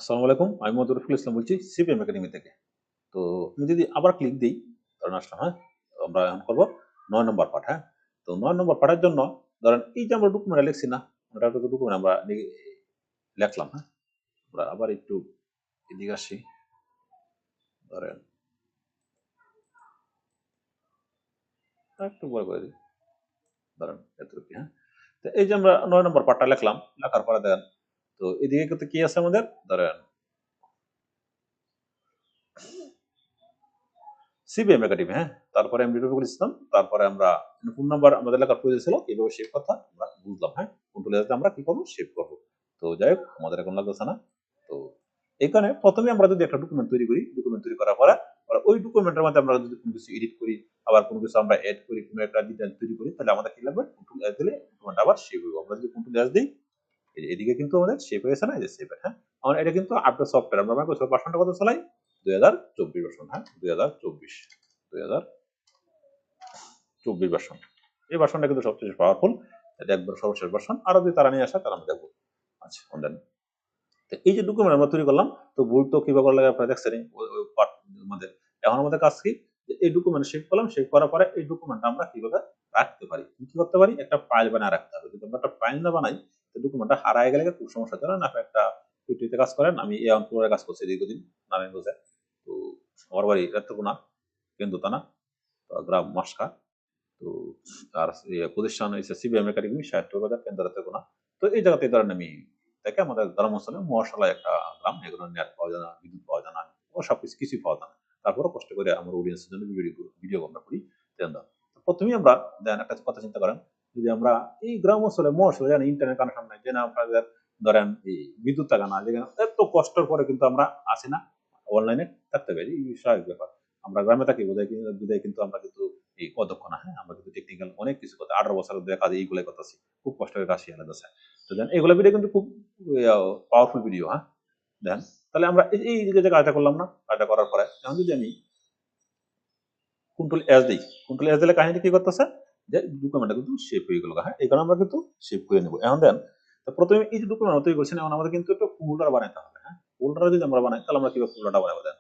আসসালামু আলাইকুম। আমি মোহাম্মদ রফিকুল ইসলাম বলছি সিপিএম একাডেমি থেকে। তো আমি যদি আবার ক্লিক দেই, ধরেন আসলাম, হ্যাঁ? তো আমরা এখন করব ৯ নম্বর পাঠ, হ্যাঁ? তো ৯ নম্বর পাঠের জন্য ধরেন এই যে আমরা ডকুমেন্টে লিখছি না? ওটা তো ডকুমেন্ট আমরা লেখলাম, হ্যাঁ? আমরা আবার একটু এদিকে আসি। ধরেন একটু বড় করে দিই। ধরেন এতটুকু, হ্যাঁ? তো এই যে আমরা ৯ নম্বর পাঠটা লেখলাম, লেখার পরে দেখেন তো এদিকে কিন্তু কি আছে আমাদের? ধরেন সিবিএম একাডেমি, হ্যাঁ? তারপরে আমি রফিকুল ইসলাম, তারপরে আমরা ফোন নাম্বার আমাদের লেখার প্রয়োজন ছিল, কিভাবে সেভ কথা আমরা বুঝলাম, হ্যাঁ? কন্ট্রোল এস আমরা কি করবো? সেভ করবো। তো যাই হোক আমাদের এখন লাগতেছে না। তো এখানে ১ম এ আমরা যদি একটা ডকুমেন্ট তৈরি করি, ডকুমেন্ট তৈরি করার পরে ওই ডকুমেন্টের মধ্যে আমরা যদি কোনো কিছু এডিট করি, আবার কোনো কিছু আমরা এড করি, কোনো একটা ডিটেইলস তৈরি করি, তাহলে আমাদের কি লাগবে? কন্ট্রোল এস দিলে ডকুমেন্ট আবার সেভ হইব। আমরা যদি কন্ট্রোল এস দেই, এই যে এদিকে কিন্তু আমাদের সেভ হয়েছে না? এই যে সেভ, হ্যাঁ? আমার এটা কিন্তু আপডেট সফটওয়্যার। আমরা মাইক্রোসফট ভার্সনটা কত চালাই? ২০২৪ ভার্সন, হ্যাঁ? ২০২৪ ২০২৪ ভার্সন। এই ভার্সনটা কিন্তু সবচেয়ে পাওয়ারফুল। এটা একবার সর্বশেষ ভার্সন। আরো যদি তারা নিয়ে আসে তাহলে আমরা দেখবো। আচ্ছা, দেন। তো এই যে ডকুমেন্ট আমরা তৈরি করলাম, তো ভুল তো কিভাবে করা লাগে আপনারা দেখছেনই ওই পার্ট মধ্যে। এখন আমাদের কাজ কি? যে এই ডকুমেন্ট সেভ করলাম, সেভ করার পরে এই ডকুমেন্টটা আমরা কিভাবে রাখতে পারি? কি করতে পারি? একটা ফাইল বানায় রাখতে হবে। যদি আমরা একটা ফাইল না বানাই, তো ডকুমেন্টটা হারায় গেলে খুব সমস্যা। ধরেন আপনি একটা পিটিতে কাজ করেন, আমি এই অঞ্চলে কাজ করছি দীর্ঘদিন নারায়ণগঞ্জে। তো আমার বাড়ি নেত্রকোনা, কেন্দুতানা, গ্রাম মাসকা। তো আর প্রতিষ্ঠান হইছে সিবিএম একাডেমি, সাহিত্যবাজার, কেন্দ্রতেকোনা। তো এই জায়গাতে ধরেন আমি থেকে আমাদের গ্রাম অঞ্চলে মহাশালায় একটা গ্রাম, এগুলো নেট পাওয়া যায় না, বিদ্যুৎ পাওয়া যায় না, ও সবকিছু কিছুই পাওয়া যায় না। তারপরেও কষ্ট করে আমার অডিয়েন্সের জন্য ভিডিও আমরা করি। দেন দাও। প্রথমেই আমরা দেন একটা কথা চিন্তা করেন, যদি আমরা এই গ্রাম অঞ্চলে মহাশালে জানি ইন্টারনেট কানেকশন নাই, যে না আপনাদের ধরেন এই বিদ্যুৎ টাকা না, যেখানে এত কষ্টের পরে কিন্তু আমরা আসি না অনলাইনে থাকতে পারি, এই স্বাভাবিক ব্যাপার। আমরা গ্রামে থাকি বোধহয় কিন্তু আমরা কিন্তু এই অদক্ষ না, হ্যাঁ? আমরা কিন্তু টেকনিক্যাল অনেক কিছু করতে 18 বছর ধরে কাজ এইগুলাই করতেছি। খুব কষ্ট করে কাজ শিখে যাচ্ছে। তো দেন এগুলা ভিডিও কিন্তু খুব পাওয়ারফুল ভিডিও, হ্যাঁ? দেন তাহলে আমরা এই যে কাজটা করলাম না? কাজটা করার পরে এখন যদি আমি কন্ট্রোল এস দেই, কন্ট্রোল এস দিলে কাহিনীটা কি করতেছে? যে ডকুমেন্টটা কিন্তু সেভ হয়ে গেল, হ্যাঁ? এই কারণে আমরা কিন্তু সেভ করে নেব। এখন দেন তো ১ম এ এই যে ডকুমেন্ট তৈরি করছি না, এখন আমাদের কিন্তু একটা ফোল্ডার বানাইতে হবে, হ্যাঁ? ফোল্ডার যদি আমরা বানাই তাহলে আমরা কিভাবে ফোল্ডারটা বানাবো দেন?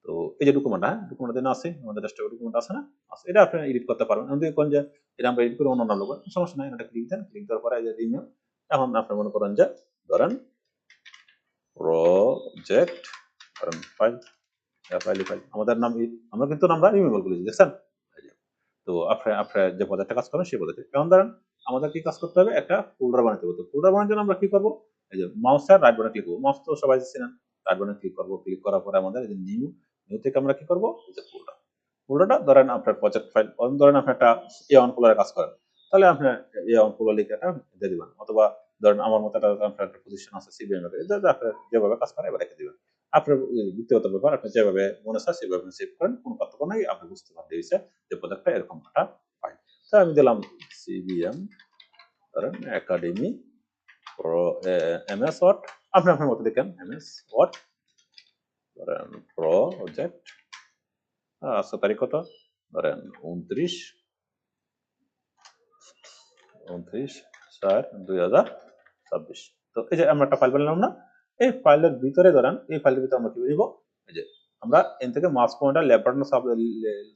তো এই যে ডকুমেন্ট, হ্যাঁ? ডকুমেন্ট দেন আছে, আমাদের ডেস্কটপে ডকুমেন্ট আছে না? আছে। এটা আপনি এডিট করতে পারবেন। এখন যদি কোন যে এটা আমরা এডিট করে অন্য নাম লিখব, সমস্যা নাই। এটা ক্লিক দেন। ক্লিক দেওয়ার পরে এই যে রিনেম। এখন আপনি মনে করেন যে ধরেন প্রজেক্ট, ধরেন ফাইল, ফাইল। আমাদের নাম আমরা কিন্তু নামটা রিমুভাল করেছি, দেখছেন? এই যে। তো আপনি যে প্রজেক্টে কাজ করেন সেই প্রজেক্টে। এখন ধরেন আমাদের কি কাজ করতে হবে? একটা ফোল্ডার বানাতে হবে। তো ফোল্ডার বানানোর জন্য আমরা কি করব? এই যে মাউসের রাইট বাটনে ক্লিক করব। মাউস তো সবাই চেনেন। রাইট বাটনে ক্লিক করব। ক্লিক করার পরে আমাদের এই যে নিউ থেকে আমরা কি করব? এই যে ফোল্ডার। ফোল্ডারটা ধরেন আপনার প্রজেক্ট ফাইল, ধরেন আপনি একটা A1 ফোল্ডারে কাজ করেন। তাহলে আপনি A1 ফোল্ডার লিখে এটা দিয়ে দিবেন। অথবা ধরেন আমার মতো আপনার একটা পজিশন আছে সিবিএম এর, এটা আপনার যেভাবে কাজ করেন এবার রেখে দিবেন। আপনার ব্যক্তিগত ব্যাপার, আপনি যেভাবে মনে চায় সেভাবে সেভ করেন। কোনো পার্থক্য নাই। আপনি বুঝতে পারতে হইছে যে প্রজেক্টটা এরকম একটা ফাইল। তো আমি দিলাম সিবিএম, ধরেন একাডেমি প্রো এমএস ওয়ার্ড। আপনি আপনার মতো লিখেন এমএস ওয়ার্ড, ধরেন প্রজেক্ট। আজকে তারিখ কত? ধরেন 29/4/2026। তো এই যে আমরা একটা ফাইল বানালাম না? এই ফাইলের ভিতরে ধরেন এই ফাইলের ভিতরে আমরা কি দিব? এই যে আমরা এন থেকে mouse pointer left button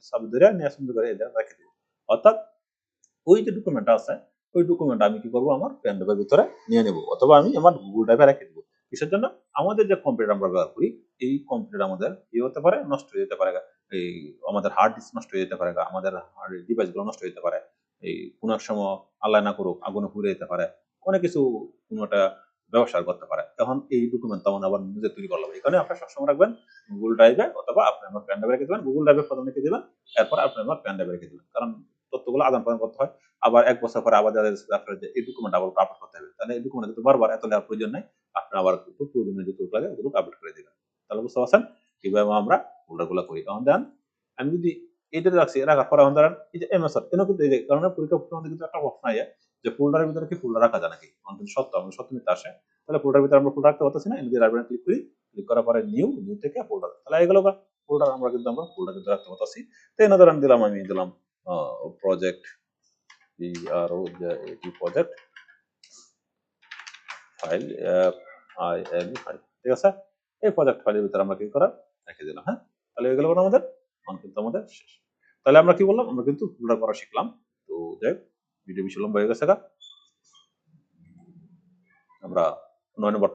sub ধরে নিয়ে সুন্দর করে এটা রেখে দিব। অর্থাৎ ওই যে ডকুমেন্টটা আছে, ওই ডকুমেন্টটা আমি কি করব? আমার পেন ড্রাইভের ভিতরে নিয়ে নেব, অথবা আমি আমার গুগল ড্রাইভে রেখে দিব। কিসের জন্য? আমাদের যে কম্পিউটার আমরা ব্যবহার করি, এই কম্পিউটার আমাদের কি হতে পারে? নষ্ট হয়ে যেতে পারে। এই আমাদের হার্ড ডিস্ক নষ্ট হয়ে যেতে পারে, আমাদের ডিভাইসগুলো নষ্ট হয়ে যেতে পারে। এই কোন এক সময় আল্লাহ না করুক আগুনে পুড়ে যেতে পারে। অনেক কিছু কোনো একটা ব্যবসা করতে পারে। তখন এই ডকুমেন্ট তখন আবার নিজে তৈরি করলাম। এখানে আপনার সবসময় রাখবেন গুগল ড্রাইভে, অথবা আপনি আমার পেন ড্রাইভে রেখে দিবেন। গুগল ড্রাইভে প্রথমে রেখে দিবেন, এরপর আপনি আমার পেন ড্রাইভে রেখে দিবেন। কারণ তথ্যগুলো আদান-প্রদান করতে হয়। আবার ১ বছর পরে আবার দেখা যাচ্ছে আপনার যে এই ডকুমেন্ট আবার আপলোড করতে হবে। তাহলে এই ডকুমেন্ট কিন্তু বারবার এত নেওয়ার প্রয়োজন নাই। আপনার আবার কিন্তু প্রয়োজনীয় যতটুকু লাগে ওগুলো আপলোড করে দিবেন। তাহলে বুঝতে পারছেন কিভাবে আমরা ফোল্ডার গুলো করি। এখন দেন আমি যদি এইটাতে রাখছি, রাখার পরে এখন ধরেন এই যে এমএস ওয়ার্ড, এখানেও কিন্তু এই যে কারণ পরীক্ষা মধ্যে কিন্তু একটা প্রশ্ন আইয়া যে ফোল্ডারের ভিতরে কি ফোল্ডার রাখা যায় নাকি? অন্তত কিন্তু সত্য, আমাদের সত্য মিথ্যা আসে। তাহলে ফোল্ডারের ভিতরে আমরা ফোল্ডার রাখতে পারতেছি না। এমনি রাইট বাটন ক্লিক করি। ক্লিক করার পরে নিউ থেকে ফোল্ডার। তাহলে এগুলো ফোল্ডার আমরা ফোল্ডার রাখতে পারতেছি। তো এনে ধরেন আমি দিলাম প্রজেক্ট প্রজেক্ট ফাইল, ফাইল, ঠিক আছে? এই প্রজেক্ট ফাইলের ভিতরে আমরা কি করার রেখে দিলাম। হ্যাঁ, তাহলে এগুলো আমাদের অন কিন্তু আমাদের শেষ। তাহলে আমরা কি বললাম, আমরা কিন্তু ফোল্ডার করা শিখলাম। তো যাই হোক, ভিডিও বেশি লম্বা হয়ে গেছে, আমরা 9 নম্বর